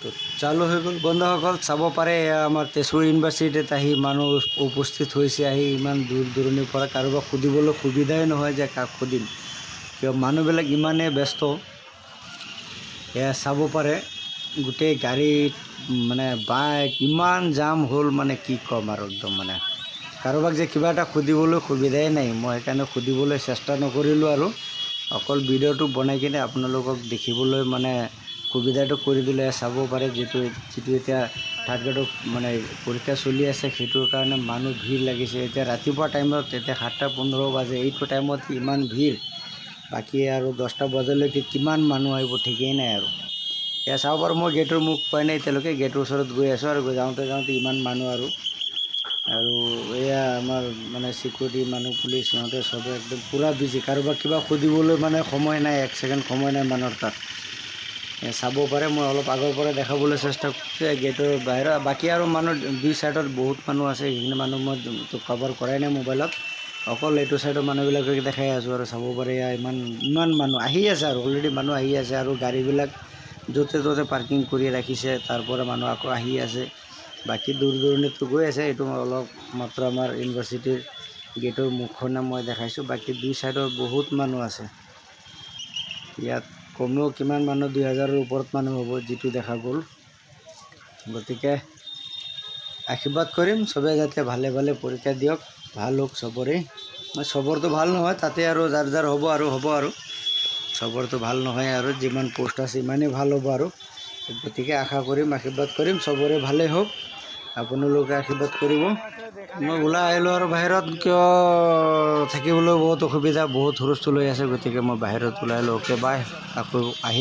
তো চালু হৈ গ'ল। বন্ধুসকল চাব পাৰে, এয়া আমাৰ তেজপুৰ ইউনিভাৰ্চিটিত আহি মানুহ উপস্থিত হৈছে। আহি ইমান দূৰ দূৰণিৰ পৰা কাৰোবাক সুধিবলৈ সুবিধাই নহয় যে কাক সুধিম, কিয় মানুহবিলাক ইমানেই ব্যস্ত। এয়া চাব পাৰে গোটেই গাড়ীত মানে বাইক ইমান জাম হ'ল, মানে কি ক'ম আৰু একদম মানে কাৰোবাক যে কিবা এটা সুধিবলৈ সুবিধাই নাই। মই সেইকাৰণে সুধিবলৈ চেষ্টা নকৰিলোঁ আৰু অকল ভিডিঅ'টো বনাই কিনে আপোনালোকক দেখিবলৈ মানে সুবিধাটো কৰি দিলে। চাব পাৰে যিটো এতিয়া থাৰ্ড গ্ৰেডৰ মানে পৰীক্ষা চলি আছে, সেইটোৰ কাৰণে মানুহ ভিৰ লাগিছে। এতিয়া ৰাতিপুৱা টাইমত, এতিয়া 7:15 বাজে, এইটো টাইমত ইমান ভিৰ। বাকী আৰু 10টা বজালৈকে কিমান মানুহ আহিব ঠিকেই নাই আৰু। এয়া চাব পাৰোঁ, মই গেটৰ মুখ পোৱাই নাই এতিয়ালৈকে। গেটৰ ওচৰত গৈ আছোঁ আৰু যাওঁতে ইমান মানুহ আৰু এয়া আমাৰ মানে চিকিউৰিটি মানুহ, পুলিচ, সিহঁতে চবে একদম পূৰা বিজি। কাৰোবাক কিবা সুধিবলৈ মানে সময় নাই, 1 ছেকেণ্ড সময় নাই মানুহৰ তাত। চাব পাৰে, মই অলপ আগৰ পৰা দেখাবলৈ চেষ্টা কৰিছোঁ গেটৰ বাহিৰত। বাকী আৰু মানুহ দুই চাইডত বহুত মানুহ আছে, সেইখিনি মানুহ মই কভাৰ কৰাই নাই মোবাইলত। অকল এইটো চাইডৰ মানুহবিলাকে দেখাই আছোঁ আৰু চাব পাৰে এয়া ইমান মানুহ আহি আছে আৰু অলৰেডি মানুহ আহি আছে। আৰু গাড়ীবিলাক য'তে ত'তে পাৰ্কিং কৰি ৰাখিছে, তাৰ পৰা মানুহ আকৌ আহি আছে। বাকী দূৰ দূৰণিতো গৈ আছে। এইটো অলপ মাত্ৰ আমাৰ ইউনিভাৰ্চিটিৰ গেটৰ মুখখনে মই দেখাইছোঁ। বাকী দুই চাইডৰ বহুত মানুহ আছে। ইয়াত কমেও কিমান মানুহ, 2000ৰ ওপৰত মানুহ হ'ব যিটো দেখা গ'ল। গতিকে আশীৰ্বাদ কৰিম চবে যাতে ভালে ভালে পৰীক্ষা দিয়ক, ভাল হওক চবৰে। চবৰটো ভাল নহয়, তাতে আৰু যাৰ হ'ব আৰু চবৰটো ভাল নহয় আৰু যিমান পোষ্ট আছে ইমানেই ভাল হ'ব আৰু। গতিকে আশা কৰিম, আশীৰ্বাদ কৰিম চবৰে ভালেই হওক। আপোনালোকে আশীৰ্বাদ কৰিব। মই ওলাই আহিলোঁ আৰু বাহিৰত, কিয় থাকিবলৈ বহুত অসুবিধা, বহুত হুলস্থুল হৈ আছে। গতিকে মই বাহিৰত ওলাই আহিলোঁ। অ'কে বাই, আকৌ আহিম।